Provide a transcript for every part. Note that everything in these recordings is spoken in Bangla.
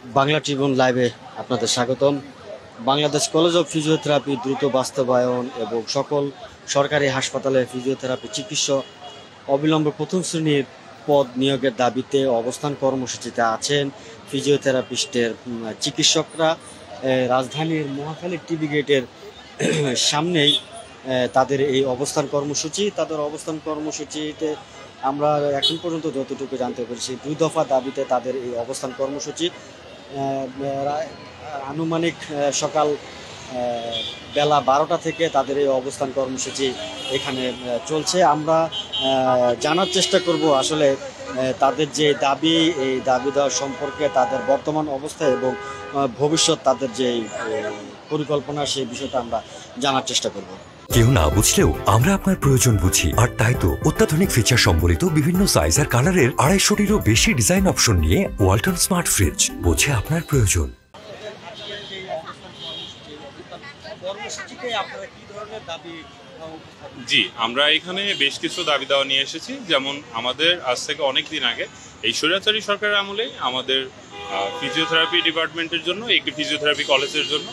বাংলা ট্রিবিউন লাইভে আপনাদের স্বাগতম। বাংলাদেশ কলেজ অফ ফিজিওথেরাপি দ্রুত বাস্তবায়ন এবং সকল সরকারি হাসপাতালে ফিজিওথেরাপি চিকিৎসক অবিলম্বে প্রথম শ্রেণীর পদ নিয়োগের দাবিতে অবস্থান কর্মসূচিতে আছেন ফিজিওথেরাপিস্টের চিকিৎসকরা। রাজধানীর মহাখালী টিবি গেটের সামনেই তাদের এই অবস্থান কর্মসূচি। তাদের অবস্থান কর্মসূচিতে আমরা এখন পর্যন্ত যতটুকু জানতে পেরেছি 2 দফা দাবিতে তাদের এই অবস্থান কর্মসূচি। আনুমানিক সকাল বেলা 12টা থেকে তাদের এই অবস্থান কর্মসূচি এখানে চলছে। আমরা জানার চেষ্টা করব আসলে তাদের যে দাবি, এই দাবি দেওয়া সম্পর্কে তাদের বর্তমান অবস্থা এবং ভবিষ্যৎ তাদের যে পরিকল্পনা, সেই বিষয়টা আমরা জানার চেষ্টা করব। কেউ না বুঝলেও আমরা আপনার প্রয়োজন বুঝি, আর তাই তো অত্যাধুনিক ফিচার সম্বলিত বিভিন্ন সাইজ আর কালারের 250-টিরও বেশি ডিজাইন অপশন নিয়ে ওয়ালটন স্মার্ট ফ্রিজ বোঝে আপনার প্রয়োজন। জি, আমরা এখানে বেশ কিছু দাবি দাওয়া নিয়ে এসেছি। যেমন আমাদের আজ থেকে অনেক দিন আগে এই স্বৈরাচারী সরকারের আমলে আমাদের ফিজিওথেরাপি ডিপার্টমেন্টের জন্য একটি ফিজিওথেরাপি কলেজের জন্য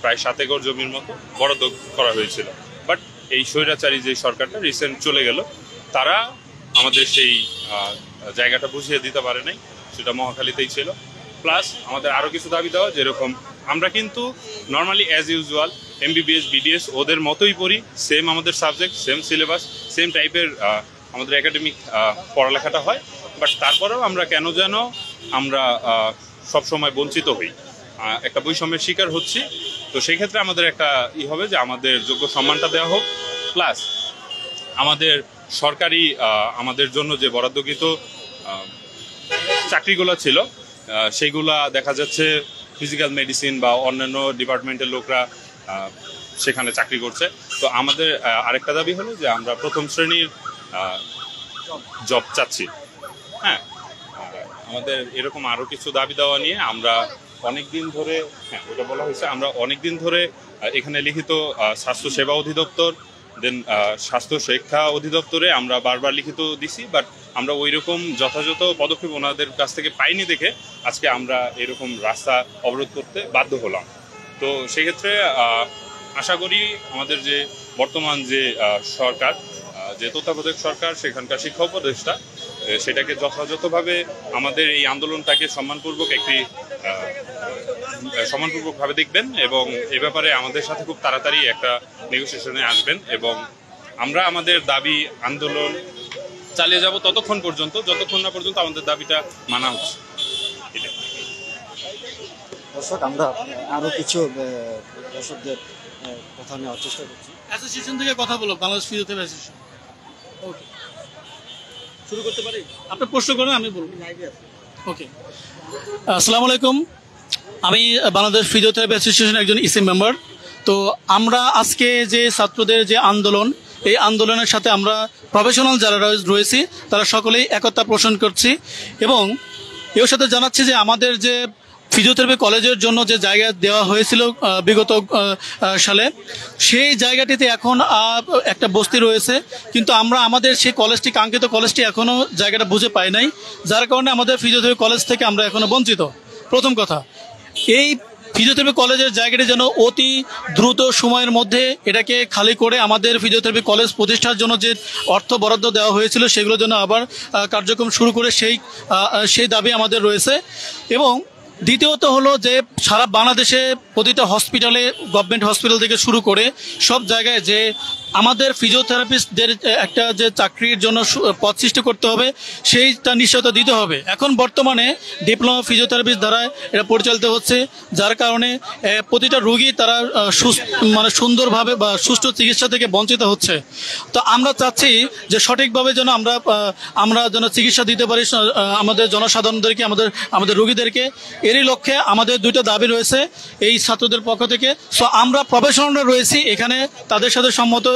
প্রায় 7 একর জমির মতো বরাদ্দ করা হয়েছিল। বাট এই স্বৈরাচারী যে সরকারটা রিসেন্ট চলে গেল, তারা আমাদের সেই জায়গাটা বুঝিয়ে দিতে পারে নাই, সেটা মহাখালীতেই ছিল। প্লাস আমাদের আরও কিছু দাবি দেওয়া, যেরকম আমরা কিন্তু normally as usual MBBS BDS ওদের মতোই পড়ি, সেম আমাদের সাবজেক্ট, সেম সিলেবাস, সেম টাইপের আমাদের একাডেমিক পড়ালেখাটা হয়। বাট তারপরেও আমরা কেন যেন আমরা সবসময় বঞ্চিত হই, একটা বৈষম্যের শিকার হচ্ছি। তো সেই ক্ষেত্রে আমাদের একটা হবে যে আমাদের যোগ্য সম্মানটা দেওয়া হোক, প্লাস আমাদের সরকারি আমাদের জন্য যে বরাদ্দকৃত চাকরিগুলো ছিল সেইগুলা দেখা যাচ্ছে ফিজিক্যাল মেডিসিন বা অন্যান্য ডিপার্টমেন্টের লোকরা সেখানে চাকরি করছে। তো আমাদের আরেকটা দাবি হলো যে আমরা প্রথম শ্রেণীর জব চাচ্ছি। হ্যাঁ, আমাদের এরকম আরও কিছু দাবি দেওয়া নিয়ে আমরা অনেকদিন ধরে, হ্যাঁ ওটা বলা হয়েছে, আমরা অনেকদিন ধরে এখানে লিখিত স্বাস্থ্য সেবা অধিদপ্তর, দেন স্বাস্থ্য শিক্ষা অধিদপ্তরে আমরা বারবার লিখিত দিছি। বাট আমরা ওই রকম যথাযথ পদক্ষেপ ওনাদের কাছ থেকে পাইনি দেখে আজকে আমরা এরকম রাস্তা অবরোধ করতে বাধ্য হলাম। তো সেক্ষেত্রে আশা করি আমাদের যে বর্তমান যে সরকার, যে তত্ত্বাবধায়ক সরকার, সেখানকার শিক্ষা উপদেষ্টা সেটাকে যথাযথভাবে আমাদের এই আন্দোলনটাকে সম্মানপূর্বকভাবে দেখবেন এবং এ ব্যাপারে আমাদের সাথে খুব তাড়াতাড়ি একটা নেগোসিয়েশনে আসবেন এবং আমরা আমাদের দাবি আন্দোলন চালিয়ে যাব যতক্ষণ না পর্যন্ত আমাদের দাবিটা মানা হচ্ছে। দর্শক, আমরা আরো কিছু দর্শকদের কথা নেওয়ার চেষ্টা করছি। অ্যাসোসিয়েশন থেকে কথা বলো, বাংলাদেশ ফিজিওথেরাপি অ্যাসোসিয়েশন। ওকে, শুরু করতে পারি? আপনি প্রশ্ন করেন, আমি বলবো। ওকে, আসসালামু আলাইকুম। আমি বাংলাদেশ ফিজিওথেরাপি অ্যাসোসিয়েশনের একজন ইসি মেম্বার। তো আমরা আজকে যে ছাত্রদের যে আন্দোলন, এই আন্দোলনের সাথে আমরা প্রফেশনাল যারা রয়েছি তারা সকলেই একতা পোষণ করছি এবং এর সাথে জানাচ্ছি যে আমাদের যে ফিজিওথেরাপি কলেজের জন্য যে জায়গা দেওয়া হয়েছিল বিগত সালে, সেই জায়গাটিতে এখন একটা বস্তি রয়েছে, কিন্তু আমরা আমাদের সেই কলেজটি, কাঙ্ক্ষিত কলেজটি এখনও জায়গাটা বুঝে পাই নাই, যার কারণে আমাদের ফিজিওথেরাপি কলেজ থেকে আমরা এখনও বঞ্চিত। প্রথম কথা, এই ফিজিওথেরাপি কলেজের জায়গাটি যেন অতি দ্রুত সময়ের মধ্যে এটাকে খালি করে আমাদের ফিজিওথেরাপি কলেজ প্রতিষ্ঠার জন্য যে অর্থ বরাদ্দ দেওয়া হয়েছিল সেগুলো যেন আবার কার্যক্রম শুরু করে সেই দাবি আমাদের রয়েছে। এবং দ্বিতীয়ত হলো যে সারা বাংলাদেশে প্রতিটা হসপিটালে, গভর্নমেন্ট হসপিটাল থেকে শুরু করে সব জায়গায় যে আমাদের ফিজিওথেরাপিস্টদের একটা যে চাকরির জন্য পদ সৃষ্টি করতে হবে, সেইটা নিশ্চয়তা দিতে হবে। এখন বর্তমানে ডিপ্লোমা ফিজিওথেরাপিস্ট দ্বারা এটা পরিচালিত হচ্ছে, যার কারণে প্রতিটা রোগী তারা সুন্দরভাবে বা সুষ্ঠু চিকিৎসা থেকে বঞ্চিত হচ্ছে। তো আমরা চাচ্ছি যে সঠিকভাবে যেন আমরা যেন চিকিৎসা দিতে পারি আমাদের জনসাধারণদেরকে, আমাদের রোগীদেরকে। এরই লক্ষ্যে আমাদের 2টা দাবি রয়েছে এই ছাত্রদের পক্ষ থেকে। সো আমরা প্রফেশনালরা রয়েছি এখানে, তাদের সাথে সম্মত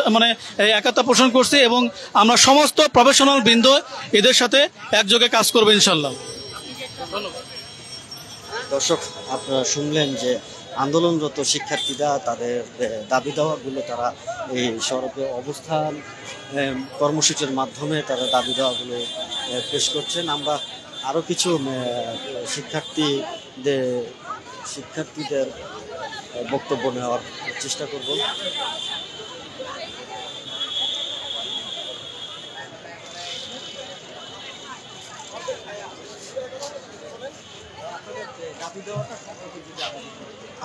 একতা পোষণ করছি এবং আমরা সমস্ত প্রফেশনাল বৃন্দ এদের সাথে একযোগে কাজ করবো ইনশাল্লাহ। দর্শক, আপনারা শুনলেন যে আন্দোলনরত শিক্ষার্থীরা তাদের দাবি দেওয়াগুলো তারা এই সড়কে অবস্থান কর্মসূচির মাধ্যমে তারা দাবি দেওয়াগুলো পেশ করছেন। আমরা আরো কিছু শিক্ষার্থীদের বক্তব্য নেওয়ার চেষ্টা করব।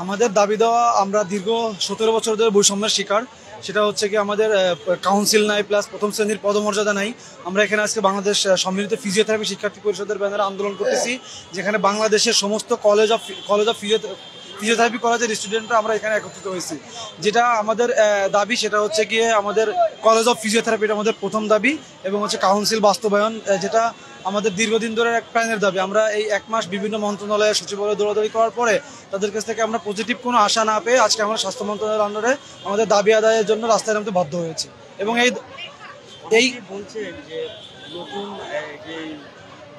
আমাদের দাবি দেওয়া, আমরা দীর্ঘ 17 বছর ধরে বৈষম্যের শিকার। সেটা হচ্ছে কি আমাদের কাউন্সিল নাই, প্লাস প্রথম শ্রেণীর পদমর্যাদা নাই। আমরা এখানে আজকে বাংলাদেশ সম্মিলিত ফিজিওথেরাপি শিক্ষার্থী পরিষদের ব্যানারে আন্দোলন করতেছি, যেখানে বাংলাদেশের সমস্ত কলেজ অফ ফিজিওথেরাপি কলেজের স্টুডেন্টরা আমরা এখানে একত্রিত হয়েছি। যেটা আমাদের দাবি সেটা হচ্ছে গিয়ে আমাদের কলেজ অফ ফিজিওথেরাপিটা আমাদের প্রথম দাবি, এবং হচ্ছে কাউন্সিল বাস্তবায়ন, যেটা আমাদের দীর্ঘদিন ধরে এক প্রাণের দাবি। আমরা এই 1 মাস বিভিন্ন মন্ত্রণালয়ে সচিবালয়ে দৌড়াদৌড়ি করার পরে তাদের কাছ থেকে আমরা পজিটিভ কোনো আশা না পেয়ে আজকে আমরা স্বাস্থ্য মন্ত্রণালয়ের আন্ডারে আমাদের দাবি আদায়ের জন্য রাস্তায় নামতে বাধ্য হয়েছে। এবং এই বলছেন যে নতুন যে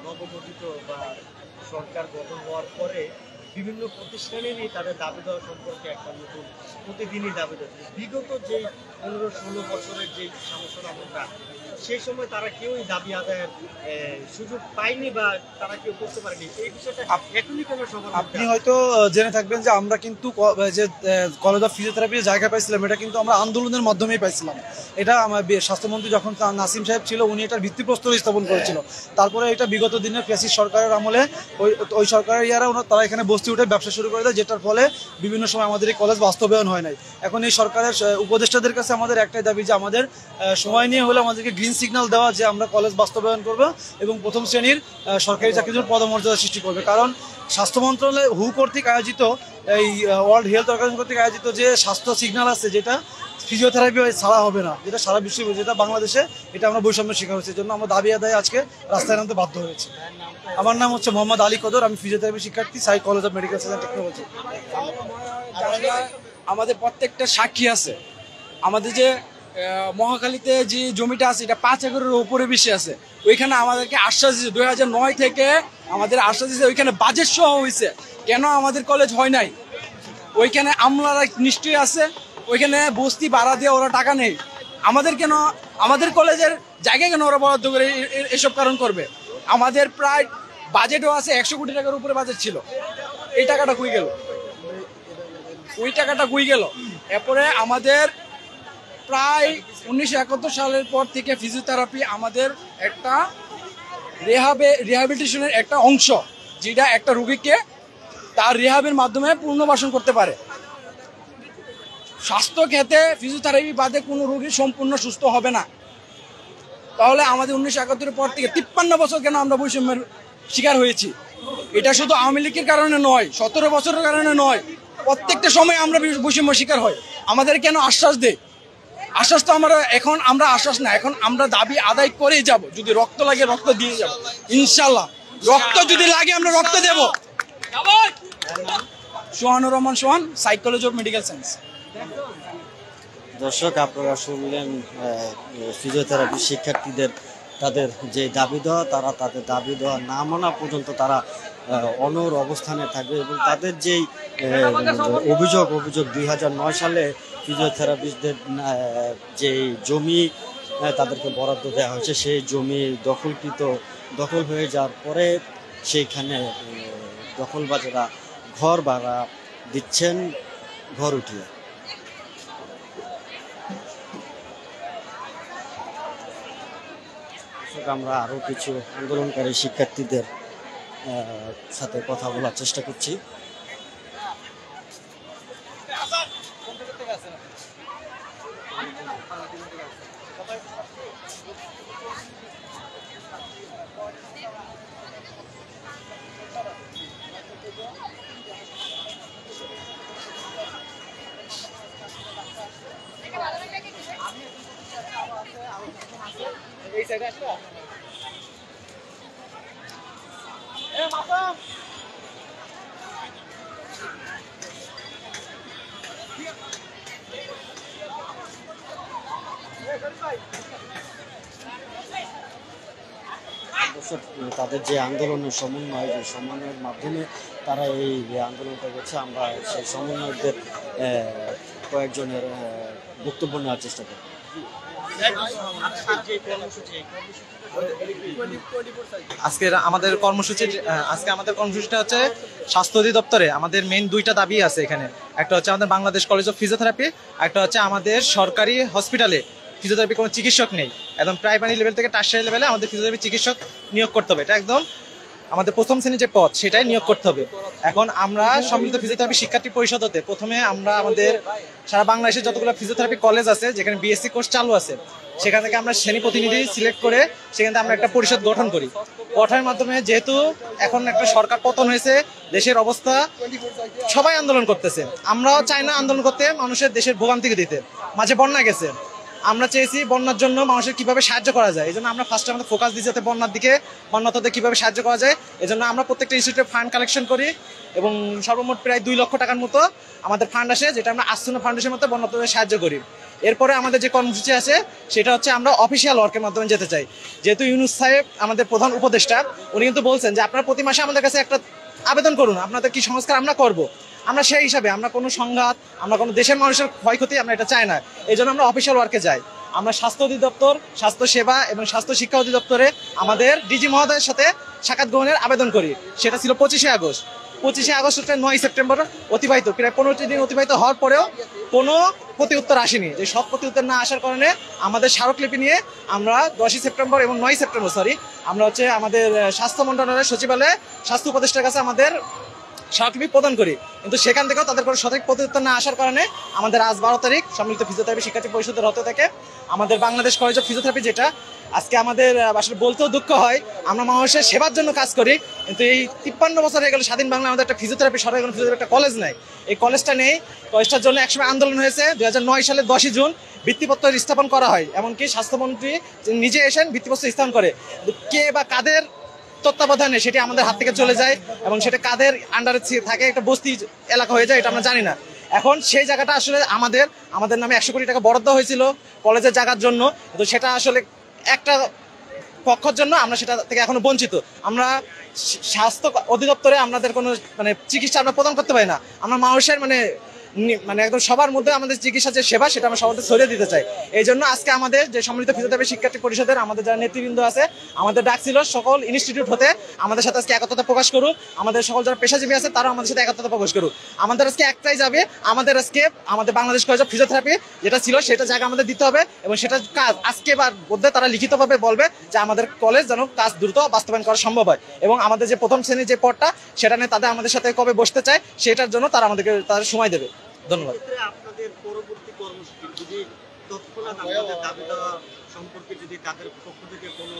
নবগঠিত বা সরকার গঠন হওয়ার পরে বিভিন্ন প্রতিষ্ঠানেরই তাদের দাবি দেওয়া সম্পর্কে একটা নতুন প্রতিদিনই দাবি দেওয়া। বিগত যে 15-16 বছরের যে সমস্যার আমলটা, সেই সময় তারা কেউই দাবি আদায়ের সুযোগ পায়নি বা তারা কেউ করতে পারেনি। এই বিষয়টা এখনই কেন সবার? আপনি হয়তো জেনে থাকবেন যে আমরা কিন্তু যে কলেজ অফ ফিজিওথেরাপির জায়গা পাইছিলাম, এটা কিন্তু আমরা আন্দোলনের মাধ্যমেই পাইছিলাম। এটা আমার স্বাস্থ্যমন্ত্রী যখন নাসিম সাহেব ছিল, উনি এটার ভিত্তিপ্রস্তর স্থাপন করেছিল। তারপরে এটা বিগত দিনের ফ্যাসিস্ট সরকারের আমলে ওই সরকারের তারা এখানে বস্তি উঠে ব্যবসা শুরু করে দেয়, যেটার ফলে বিভিন্ন সময় আমাদের এই কলেজ বাস্তবায়ন হয় নাই। এখন এই সরকারের উপদেষ্টাদের কাছে আমাদের একটাই দাবি যে আমাদের সময় নিয়ে হলে আমাদেরকে গ্রিন সিগন্যাল দেওয়া, যে আমরা কলেজ বাস্তবায়ন করবো এবং প্রথম শ্রেণীর সরকারি চাকরির জন্য পদমর্যাদা সৃষ্টি করবে। কারণ স্বাস্থ্য মন্ত্রণালয় কর্তৃক আয়োজিত, এই ওয়ার্ল্ড হেলথ অর্গানাইজেশন কর্তৃক আয়োজিত যে স্বাস্থ্য সিগন্যাল আছে, যেটা ফিজিওথেরাপি ছাড়া হবে না, যেটা সারা বিশ্বে, যেটা বাংলাদেশে, এটা আমরা বৈষম্যের শিকার হচ্ছে। জন্য আমরা দাবি আদায়ে আজকে রাস্তায় নামতে বাধ্য হয়েছি। আমার নাম হচ্ছে মোহাম্মদ আলী কদর, আমি ফিজিওথেরাপি শিক্ষার্থী, সাই college of medical science and technology. আমাদের প্রত্যেকটা সাক্ষী আছে। আমাদের যে মহাখালীতে যে জমিটা আছে, এটা 5 একরের উপরে বেশি আছে। ওইখানে আমাদেরকে আশ্বাস দিয়েছে 2009 থেকে, আমাদের আশ্বাস দিয়েছে ওইখানে বাজেট সহ হয়েছে। কেন আমাদের কলেজ হয় নাই? ওইখানে আমলারা নিশ্চয়ই আছে, ওইখানে বস্তি ভাড়া দিয়ে ওরা টাকা নেই। আমাদের কেন, আমাদের কলেজের জায়গা কেন ওরা বরাদ্দ করে এসব কারণ করবে? আমাদের প্রায় বাজেটও আছে, 100 কোটি টাকার উপরে বাজেট ছিল। এই টাকাটা কই গেল? ওই টাকাটা কই গেল? এরপরে আমাদের প্রায় 1971 সালের পর থেকে ফিজিওথেরাপি আমাদের একটা রিহ্যাবিলিটেশনের একটা অংশ, যেটা একটা রোগীকে তার রিহাবের মাধ্যমে পুনর্বাসন করতে পারে। স্বাস্থ্য ক্ষেত্রে ফিজিওথেরাপি বাদে কোনো রোগী সম্পূর্ণ সুস্থ হবে না। তাহলে আমাদের 1971 পর থেকে 53 বছর কেন আমরা বৈষম্যের শিকার হয়েছি? এটা শুধু আওয়ামী লীগের কারণে নয়, 17 বছরের কারণে নয়, প্রত্যেকটা সময় আমরা বৈষম্য শিকার হই। আমাদের কেন আশ্বাস দেয়? আশ্বাস তো আমরা আশ্বাস না, এখন আমরা দাবি আদায় করেই যাব। যদি রক্ত লাগে রক্ত দিয়ে যাব, ইনশাল্লাহ। রক্ত যদি লাগে আমরা রক্ত দেব। সোহানুর রহমান সোহান, সাইকোলজি অফ মেডিকেল সায়েন্স। দর্শক, আপনারা শুনলেন ফিজিওথেরাপি শিক্ষার্থীদের তাদের যে দাবি দেওয়া, তারা তাদের দাবি দেওয়া না মানা পর্যন্ত তারা অনড় অবস্থানে থাকবে। এবং তাদের যেই অভিযোগ 2009 সালে ফিজিওথেরাপিস্টদের যে জমি তাদেরকে বরাদ্দ দেওয়া হয়েছে, সেই জমি দখল হয়ে যাওয়ার পরে সেইখানে দখলবাজেরা ঘর ভাড়া দিচ্ছেন ঘর উঠিয়ে। আমরা আরো কিছু আন্দোলনকারী শিক্ষার্থীদের সাথে কথা বলার চেষ্টা করছি। তাদের যে আন্দোলনের সমন্বয়ের মাধ্যমে তারা এই আন্দোলনটা করছে, আমরা সেই সমন্বয়কদের কয়েকজনের বক্তব্য নেওয়ার চেষ্টা করি। আজকে আমাদের কর্মসূচিটা হচ্ছে স্বাস্থ্য অধিদপ্তরে আমাদের মেইন দুইটা দাবি আছে এখানে। একটা হচ্ছে আমাদের বাংলাদেশ কলেজ অফ ফিজিওথেরাপি, একটা হচ্ছে আমাদের সরকারি হসপিটালে ফিজিওথেরাপি কোনো চিকিৎসক নেই। একদম প্রাইমারি লেভেল থেকে টার্সিয়ারি লেভেলে আমাদের ফিজিওথেরাপি চিকিৎসক নিয়োগ করতে হবে। এটা একদম আমাদের প্রথম শ্রেণীর যে পদ সেটাই নিয়োগ করতে হবে। এখন আমরা সম্মিলিত ফিজিওথেরাপি শিক্ষার্থী পরিষদ হতে প্রথমে আমরা আমাদের সারা বাংলাদেশে যতগুলো ফিজিওথেরাপি কলেজ আছে যেখানে বিএসসি কোর্স চালু আছে সেখান থেকে আমরা শ্রেণী প্রতিনিধি সিলেক্ট করে সেখান থেকে আমরা একটা পরিষদ গঠন করি। গঠনের মাধ্যমে যেহেতু এখন একটা সরকার পতন হয়েছে, দেশের অবস্থা সবাই আন্দোলন করতেছে, আমরাও চাই না আন্দোলন করতে, মানুষের দেশের ভোগান্তিকে দিতে। মাঝে বন্যা গেছে, আমরা চেয়েছি বন্যার জন্য মানুষের কিভাবে সাহায্য করা যায়, এই জন্য আমরা ফার্স্টে আমাদের ফোকাস দিই যাতে বন্যার দিকে, বন্যাতদের কিভাবে সাহায্য করা যায়। এই জন্য আমরা প্রত্যেকটা ইনস্টিটিউটে ফান্ড কালেকশন করি এবং সর্বমোট প্রায় 2 লক্ষ টাকার মতো আমাদের ফান্ড আসে, যেটা আমরা আসন্ন ফাউন্ডেশনের মতো বন্যাতদের সাহায্য করি। এরপরে আমাদের যে কর্মসূচি আছে সেটা হচ্ছে আমরা অফিসিয়াল ওয়ার্কের মাধ্যমে যেতে চাই। যেহেতু ইউনূস সাহেব আমাদের প্রধান উপদেষ্টা, উনি কিন্তু বলছেন যে আপনারা প্রতি মাসে আমাদের কাছে একটা আবেদন করুন, আপনাদের কি সংস্কার আমরা করব। আমরা সেই হিসাবে আমরা কোনো সংঘাত, আমরা কোনো দেশের মানুষের ক্ষয়ক্ষতি আমরা এটা চাই না, এই জন্য আমরা অফিসিয়াল ওয়ার্কে যাই। আমরা স্বাস্থ্য অধিদপ্তর, স্বাস্থ্য সেবা এবং স্বাস্থ্য শিক্ষা অধিদপ্তরে আমাদের ডিজি মহোদয়ের সাথে সাক্ষাৎ গ্রহণের আবেদন করি। সেটা ছিল 25শে আগস্ট। 25শে আগস্ট হচ্ছে 9 সেপ্টেম্বর অতিবাহিত, প্রায় 15টি দিন অতিবাহিত হওয়ার পরেও কোনো প্রতি উত্তর আসেনি। যে সব প্রতি উত্তর না আসার কারণে আমাদের স্মারকলিপি নিয়ে আমরা 10 সেপ্টেম্বর এবং 9 সেপ্টেম্বর আমরা হচ্ছে আমাদের স্বাস্থ্য মন্ত্রণালয়ের সচিবালয়ে স্বাস্থ্য উপদেষ্টার কাছে আমাদের স্মারকলিপি প্রদান করি, কিন্তু সেখান থেকেও তাদের কোনো সঠিক প্রত্যুত্তর না আসার কারণে আমাদের আজ 12 তারিখ সম্মিলিত ফিজিওথেরাপি শিক্ষার্থী পরিষদের হতে থাকে আমাদের বাংলাদেশ কলেজ অফ ফিজিওথেরাপি, যেটা আজকে আমাদের আসলে বলতেও দুঃখ হয়, আমরা মানুষের সেবার জন্য কাজ করি, কিন্তু এই 53 বছর হয়ে গেল স্বাধীন বাংলা আমাদের একটা ফিজিওথেরাপি সরকারি কোনো ফিজিওথেরাপি একটা কলেজ নেই। এই কলেজটা নেই, কলেজটার জন্য একসময় আন্দোলন হয়েছে। 2009 সালের 10 জুন ভিত্তিপত্র স্থাপন করা হয়, এমনকি স্বাস্থ্যমন্ত্রী নিজে এসেন ভিত্তিপত্র স্থাপন করে। কে বা কাদের তত্ত্বাবধানে সেটি আমাদের হাত থেকে চলে যায় এবং সেটা কাদের আন্ডারে থাকে, একটা বস্তি এলাকা হয়ে যায়, এটা আমরা জানি না। এখন সেই জায়গাটা আসলে আমাদের নামে 100 কোটি টাকা বরাদ্দ হয়েছিল কলেজের জায়গার জন্য, কিন্তু সেটা আসলে একটা পক্ষের জন্য আমরা সেটা থেকে এখনো বঞ্চিত। আমরা স্বাস্থ্য অধিদপ্তরে আমাদের কোনো চিকিৎসা আমরা প্রদান করতে পারি না। আমরা মানুষের একদম সবার মধ্যে আমাদের চিকিৎসা যে সেবা সেটা আমরা সবার ছড়িয়ে দিতে চাই। এই জন্য আজকে আমাদের যে সম্মিলিত ফিজিওথেরাপি শিক্ষার্থী পরিষদের আমাদের যারা নেতৃবৃন্দ আছে, আমাদের ডাক ছিল সকল ইনস্টিটিউট হতে আমাদের সাথে আজকে একত্রতা প্রকাশ করুক, আমাদের সকল যারা পেশাজীবী আছে তারাও আমাদের সাথে একত্রতা প্রকাশ করুক। আমাদের আজকে একটাই যাবে, আমাদের বাংলাদেশ কলেজ অফ ফিজিওথেরাপি যেটা ছিল সেটা জায়গা আমাদের দিতে হবে এবং সেটা কাজ আজকে বা মধ্যে তারা লিখিতভাবে বলবে যে আমাদের কলেজ যেন কাজ দ্রুত বাস্তবায়ন করা সম্ভব হয় এবং আমাদের যে প্রথম শ্রেণীর যে পদটা সেটা নিয়ে তাদের আমাদের সাথে কবে বসতে চায় সেটার জন্য তারা আমাদেরকে তাদের সময় দেবে। ধন্যবাদ। আপনাদের পরবর্তী কর্মসূচি যদি তৎক্ষণাৎ আপনাদের দাবি দেওয়া সম্পর্কে যদি তাদের পক্ষ থেকে কোনো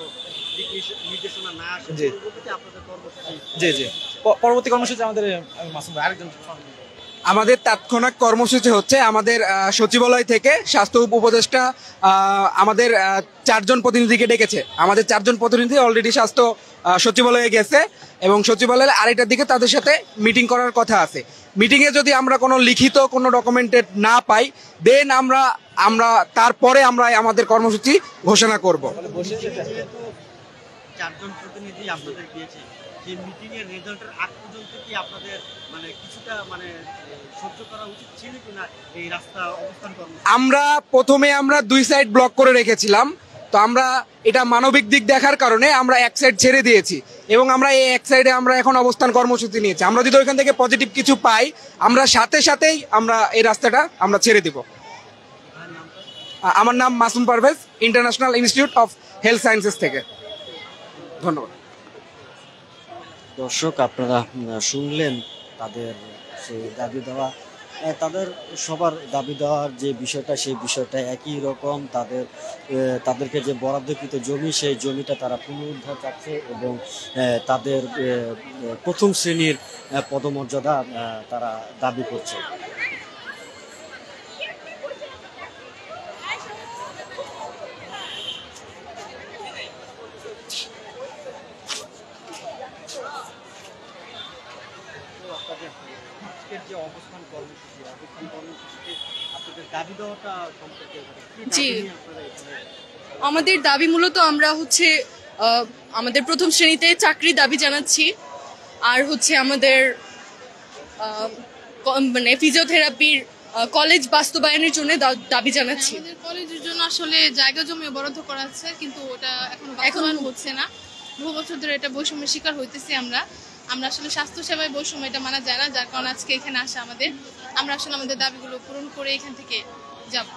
দিক নির্দেশনা না আসে, পরবর্তীতে আপনাদের কর্মসূচি? জি পরবর্তী কর্মসূচি আমাদের আরেকজন আমাদের তাৎক্ষণিক কর্মসূচি হচ্ছে আমাদের সচিবালয় থেকে স্বাস্থ্য উপদেষ্টা আমাদের 4 জন প্রতিনিধিকে ডেকেছে। আমাদের 4 জন প্রতিনিধি অলরেডি স্বাস্থ্য সচিবালয়ে গেছে এবং সচিবালয়ের আড়াইটার দিকে তাদের সাথে মিটিং করার কথা আছে। মিটিংয়ে যদি আমরা কোনো লিখিত কোনো ডকুমেন্টেড না পাই দেন আমরা তারপরে আমরা আমাদের কর্মসূচি ঘোষণা করব। 4 জন প্রতিনিধি আপনাদের দিয়েছে, যে মিটিং এর রেজাল্টের আগ পর্যন্ত কি আপনাদের কিছুটা সহ্য করা উচিত ছিল কিনা এই রাস্তা অবস্থান কর্মসূচি? প্রথমে আমরা 2 সাইড ব্লক করে রেখেছিলাম, তো আমরা এটা মানবিক দিক দেখার কারণে আমরা এক সাইড ছেড়ে দিয়েছি এবং আমরা এই এক সাইডে আমরা এখন অবস্থান কর্মসূচি নিয়েছি। আমরা যদি ওইখান থেকে পজিটিভ কিছু পাই আমরা সাথেই আমরা এই রাস্তাটা আমরা ছেড়ে দিব। আমার নাম Masum Parvez, international institute of health sciences থেকে। ধন্যবাদ। দর্শক, আপনারা শুনলেন তাদের সেই দাবি দেওয়া, তাদের সবার দাবি দেওয়ার যে বিষয়টা সেই বিষয়টা একই রকম। তাদেরকে যে বরাদ্দকৃত জমি সেই জমিটা তারা পুনরুদ্ধার চাচ্ছে এবং তাদের প্রথম শ্রেণীর পদমর্যাদা তারা দাবি করছে। জি, আমাদের দাবি মূলত আমরা আমাদের প্রথম শ্রেণীতে চাকরি দাবি জানাচ্ছি, আর আমাদের ফিজিওথেরাপির কলেজ বাস্তবায়নের জন্য দাবি জানাচ্ছি। আমাদের কলেজের জন্য আসলে জায়গা জমি বরাদ্দ করা আছে, কিন্তু ওটা এখনো হচ্ছে না। বহু বছর ধরে এটা বৈষম্যের শিকার হইতেছি আমরা আসলে স্বাস্থ্য সেবায় বৈষম্য এটা মানা যায় না, যার কারণে আজকে এখানে আসা আমাদের। আমরা আসলে আমাদের দাবিগুলো পূরণ করে এখান থেকে যাব।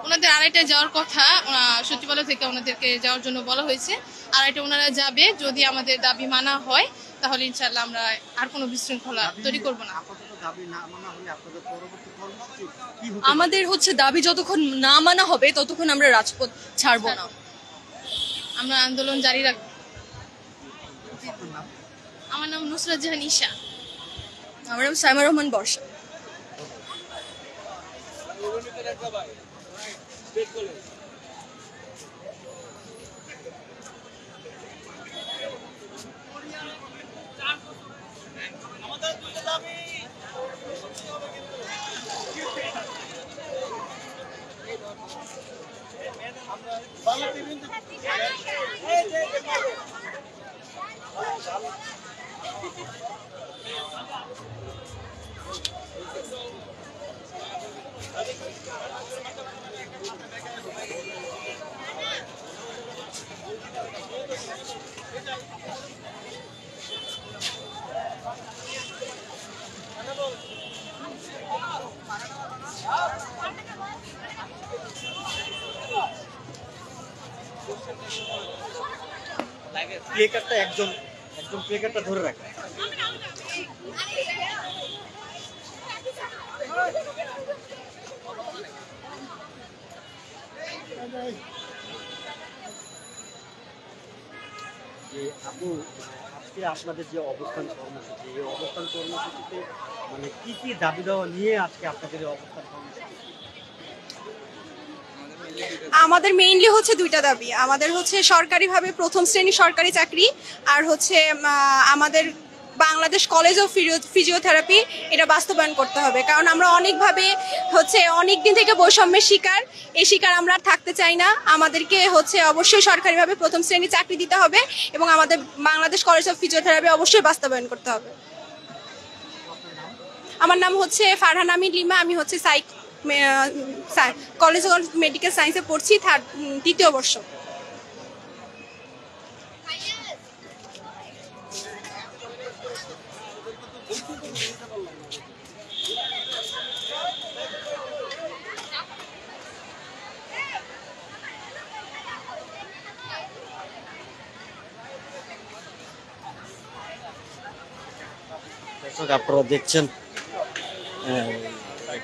ওনাদের আড়াইটায় যাওয়ার কথা, সচিবালয় থেকে ওনাদেরকে যাওয়ার জন্য বলা হয়েছে। আড়াইটা ওনারা যাবে, যদি আমাদের দাবি মানা হয় তাহলে ইনশাল্লাহ আমরা আর কোনো বিশৃঙ্খলা তৈরি করবো না। আমাদের হচ্ছে দাবি যতক্ষণ না মানা হবে ততক্ষণ আমরা রাজপথ ছাড়বো না, আমরা আন্দোলন জারি রাখবো। আমার নাম নুসরাত জাহান ঈশা। আমার নাম সাইমা রহমান বর্ষা। প্লে কার্ডটা একজন প্লে কার্ডটা ধরে রাখে। আপু, আজকে আপনাদের যে অবস্থান কর্মসূচি, এই অবস্থান কর্মসূচিতে মানে কি কি দাবি দেওয়া নিয়ে আজকে আপনাদের এই অবস্থান কর্মসূচি? আমাদের মেইনলি হচ্ছে দুইটা দাবি। আমাদের হচ্ছে সরকারিভাবে প্রথম শ্রেণী সরকারি চাকরি, আর হচ্ছে আমাদের বাংলাদেশ কলেজ অফ ফিজিওথেরাপি এটা বাস্তবায়ন করতে হবে। কারণ আমরা অনেকভাবে হচ্ছে অনেক দিন থেকে বৈষম্যের শিকার, এই শিকার আমরা আর থাকতে চাই না। আমাদেরকে হচ্ছে অবশ্যই সরকারিভাবে প্রথম শ্রেণী চাকরি দিতে হবে এবং আমাদের বাংলাদেশ কলেজ অফ ফিজিওথেরাপি অবশ্যই বাস্তবায়ন করতে হবে। আমার নাম হচ্ছে ফারহান আমিন লিমা। আমি হচ্ছে কলেজ অফ মেডিকেল সায়েন্সে পড়ছি, তৃতীয় বর্ষ। দর্শক, আপনারা দেখছেন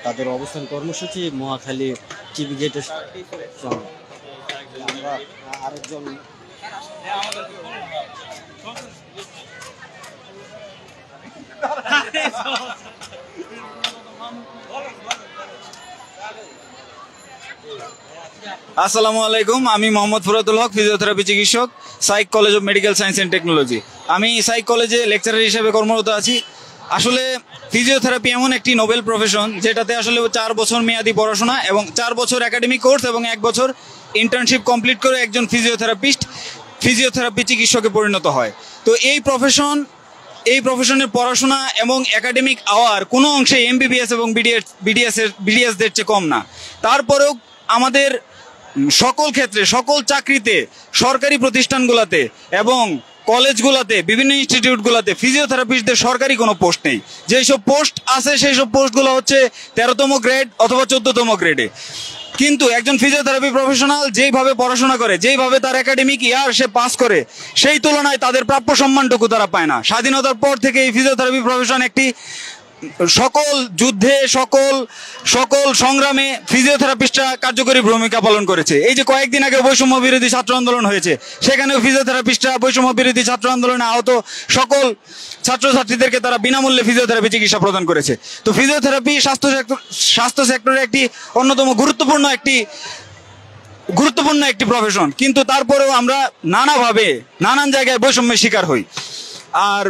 তাদের অবস্থান কর্মসূচি মহাখালী টিভি গেটের সামনে। আমরা আরেকজন আসসালামু আলাইকুম, আমি মোহাম্মদ ফুরাতুল হক, ফিজিওথেরাপি চিকিৎসক, psych college of medical science and technology. আমি সাইক কলেজে লেকচারার হিসেবে কর্মরত আছি। আসলে ফিজিওথেরাপি এমন একটি নোবেল প্রফেশন যেটাতে আসলে 4 বছর মেয়াদি পড়াশোনা এবং 4 বছর একাডেমিক কোর্স এবং 1 বছর ইন্টার্নশিপ কমপ্লিট করে একজন ফিজিওথেরাপি চিকিৎসকে পরিণত হয়। তো এই প্রফেশনের পড়াশোনা এবং একাডেমিক আওয়ার কোনো অংশে এমবিবিএস এবং বিডিএসদের চেয়ে কম না। তারপরেও আমাদের সকল ক্ষেত্রে, সকল চাকরিতে, সরকারি প্রতিষ্ঠানগুলোতে এবং কলেজগুলোতে, বিভিন্ন ইনস্টিটিউটগুলোতে ফিজিওথেরাপিস্টদের সরকারি কোনো পোস্ট নেই। যেসব পোস্ট আছে সেই সব পোস্টগুলো হচ্ছে 13তম গ্রেড অথবা 14তম গ্রেডে। কিন্তু একজন ফিজিওথেরাপি প্রফেশনাল যেইভাবে পড়াশোনা করে, যেইভাবে তার একাডেমিক ইয়ার সে পাস করে, সেই তুলনায় তাদের প্রাপ্য সম্মানটুকু তারা পায় না। স্বাধীনতার পর থেকে এই ফিজিওথেরাপি প্রফেশন একটি সকল যুদ্ধে, সকল সংগ্রামে ফিজিওথেরাপিস্টরা কার্যকরী ভূমিকা পালন করেছে। এই যে কয়েকদিন আগে বৈষম্য বিরোধী ছাত্র আন্দোলন হয়েছে, সেখানেও ফিজিওথেরাপিস্টরা বৈষম্য বিরোধী ছাত্র আন্দোলনে আহত সকল ছাত্রছাত্রীদেরকে তারা বিনামূল্যে ফিজিওথেরাপি চিকিৎসা প্রদান করেছে। তো ফিজিওথেরাপি স্বাস্থ্য সেক্টরে একটি অন্যতম গুরুত্বপূর্ণ একটি প্রফেশন, কিন্তু তারপরেও আমরা নানান জায়গায় বৈষম্যের শিকার হই। আর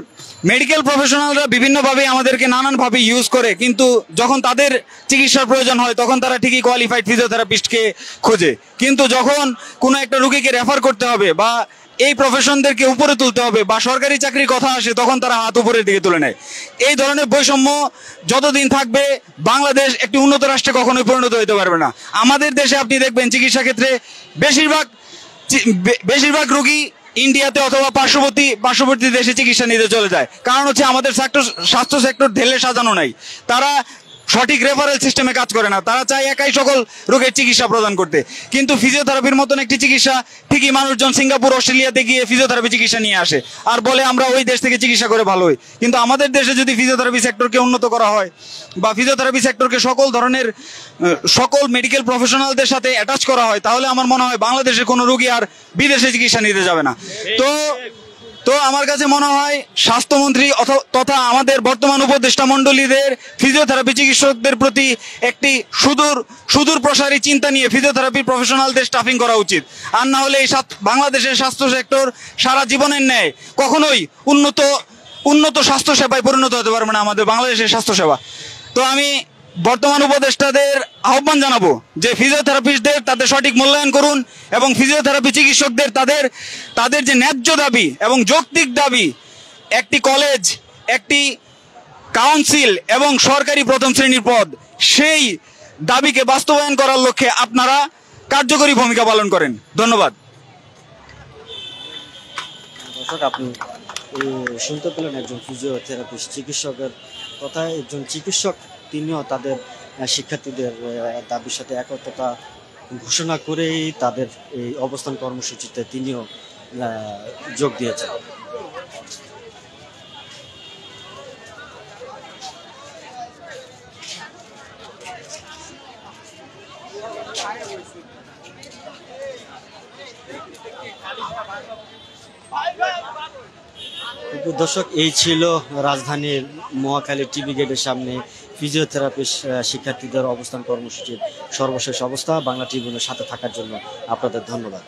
মেডিকেল প্রফেশনালরা বিভিন্নভাবে আমাদেরকে নানানভাবে ইউজ করে, কিন্তু যখন তাদের চিকিৎসার প্রয়োজন হয় তখন তারা ঠিকই কোয়ালিফাইড ফিজিওথেরাপিস্টকে খোঁজে। কিন্তু যখন কোনো একটা রুগীকে রেফার করতে হবে বা এই প্রফেশনদেরকে উপরে তুলতে হবে বা সরকারি চাকরির কথা আসে তখন তারা হাত উপরের দিকে তুলে নেয়। এই ধরনের বৈষম্য যতদিন থাকবে বাংলাদেশ একটি উন্নত রাষ্ট্রে কখনোই পরিণত হতে পারবে না। আমাদের দেশে আপনি দেখবেন চিকিৎসা ক্ষেত্রে বেশিরভাগ রোগী ইন্ডিয়াতে অথবা পার্শ্ববর্তী দেশে চিকিৎসা নিতে চলে যায়। কারণ হচ্ছে আমাদের স্বাস্থ্য সেক্টর ঢেলে সাজানো নাই, তারা সঠিক রেফারেল সিস্টেমে কাজ করে না, তারা চায় একাই সকল রোগের চিকিৎসা প্রদান করতে। কিন্তু ফিজিওথেরাপির মতন একটি চিকিৎসা ঠিকই মানুষজন সিঙ্গাপুর অস্ট্রেলিয়াতে গিয়ে ফিজিওথেরাপি চিকিৎসা নিয়ে আসে আর বলে আমরা ওই দেশ থেকে চিকিৎসা করে ভালো হই। কিন্তু আমাদের দেশে যদি ফিজিওথেরাপি সেক্টরকে উন্নত করা হয় বা ফিজিওথেরাপি সেক্টরকে সকল মেডিকেল প্রফেশনালদের সাথে অ্যাটাচ করা হয়, তাহলে আমার মনে হয় বাংলাদেশের কোনো রোগী আর বিদেশে চিকিৎসা নিতে যাবে না। তো আমার কাছে মনে হয় স্বাস্থ্যমন্ত্রী তথা আমাদের বর্তমান উপদেষ্টা মণ্ডলীদের ফিজিওথেরাপি চিকিৎসকদের প্রতি একটি সুদূর প্রসারী চিন্তা নিয়ে ফিজিওথেরাপি প্রফেশনালদের স্টাফিং করা উচিত। আর না হলে এই বাংলাদেশের স্বাস্থ্য সেক্টর সারা জীবনের ন্যায় কখনোই উন্নত স্বাস্থ্য সেবায় পরিণত হতে পারবে না আমাদের বাংলাদেশের স্বাস্থ্যসেবা। তো আমি বর্তমান উপদেষ্টাদের আহ্বান জানাবো যে ফিজিওথেরাপিস্টদের তাদের সঠিক মূল্যায়ন করুন এবং ফিজিওথেরাপি চিকিৎসকদের তাদের যে ন্যায্য দাবি এবং যৌক্তিক দাবি, একটি কলেজ, একটি কাউন্সিল এবং সরকারি প্রথম শ্রেণীর পদ, সেই দাবিকে বাস্তবায়ন করার লক্ষ্যে আপনারা কার্যকরী ভূমিকা পালন করেন। ধন্যবাদ। দর্শক, আপনি শুনতে পেলেন একজন ফিজিওথেরাপিস্ট চিকিৎসকের কথা। একজন চিকিৎসক তিনিও তাদের শিক্ষার্থীদের দাবির সাথে একত্রতা ঘোষণা করেই তাদের এই অবস্থান কর্মসূচিতে তিনিও যোগ দিয়েছেন। দর্শক, এই ছিল রাজধানীর মহাখালী টিভি গেটের সামনে ফিজিওথেরাপিস্ট শিক্ষার্থীদের অবস্থান কর্মসূচির সর্বশেষ অবস্থা। বাংলা ট্রিবিউনের সাথে থাকার জন্য আপনাদের ধন্যবাদ।